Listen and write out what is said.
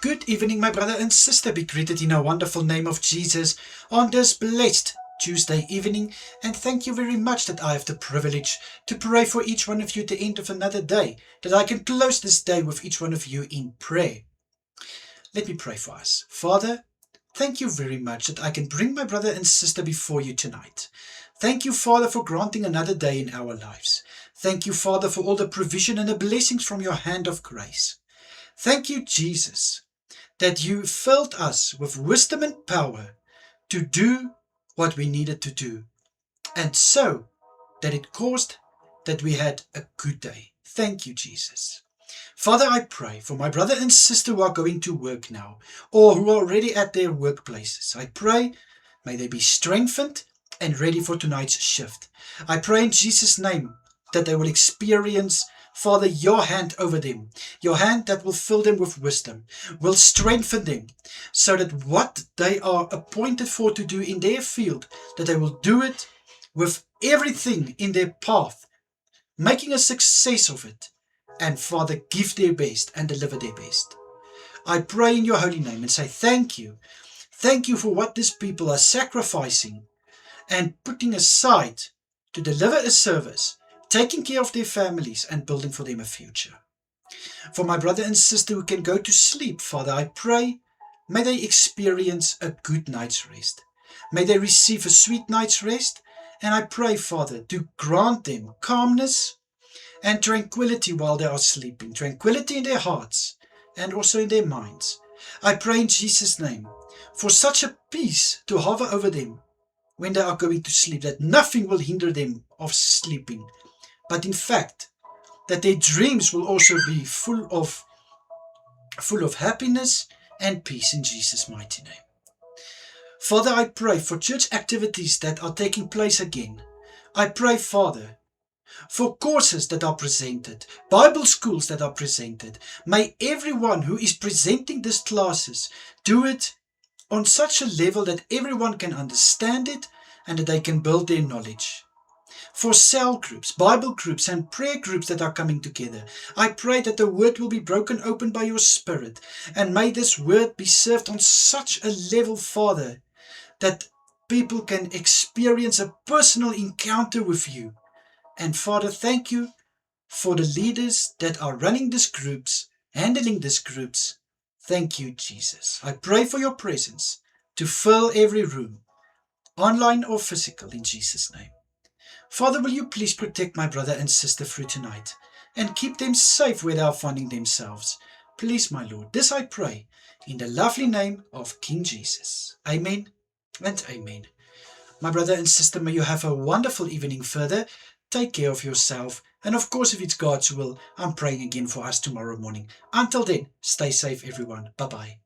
Good evening, my brother and sister. Be greeted in a wonderful name of Jesus on this blessed Tuesday evening. And thank you very much that I have the privilege to pray for each one of you at the end of another day, that I can close this day with each one of you in prayer. Let me pray for us. Father, thank you very much that I can bring my brother and sister before you tonight. Thank you, Father, for granting another day in our lives. Thank you, Father, for all the provision and the blessings from your hand of grace. Thank you, Jesus, that you filled us with wisdom and power to do what we needed to do, and so that it caused that we had a good day. Thank you, Jesus. Father, I pray for my brother and sister who are going to work now, or who are already at their workplaces. I pray, may they be strengthened and ready for tonight's shift. I pray in Jesus' name that they will experience, Father, your hand over them, your hand that will fill them with wisdom, will strengthen them, so that what they are appointed for to do in their field, that they will do it with everything in their path, making a success of it, and Father, give their best and deliver their best. I pray in your holy name and say thank you. Thank you for what these people are sacrificing and putting aside to deliver a service, taking care of their families and building for them a future. For my brother and sister who can go to sleep, Father, I pray, may they experience a good night's rest. May they receive a sweet night's rest. And I pray, Father, to grant them calmness and tranquility while they are sleeping, tranquility in their hearts and also in their minds. I pray in Jesus' name for such a peace to hover over them when they are going to sleep, that nothing will hinder them of sleeping, but in fact, that their dreams will also be full of happiness and peace in Jesus' mighty name. Father, I pray for church activities that are taking place again. I pray, Father, for courses that are presented, Bible schools that are presented. May everyone who is presenting these classes do it on such a level that everyone can understand it and that they can build their knowledge. For cell groups, Bible groups and prayer groups that are coming together, I pray that the word will be broken open by your Spirit, and may this word be served on such a level, Father, that people can experience a personal encounter with you. And Father, thank you for the leaders that are running these groups, handling these groups. Thank you, Jesus. I pray for your presence to fill every room, online or physical, in Jesus' name. Father, will you please protect my brother and sister through tonight and keep them safe where they are finding themselves. Please, my Lord, this I pray in the lovely name of King Jesus. Amen and amen. My brother and sister, may you have a wonderful evening further. Take care of yourself. And of course, if it's God's will, I'm praying again for us tomorrow morning. Until then, stay safe, everyone. Bye-bye.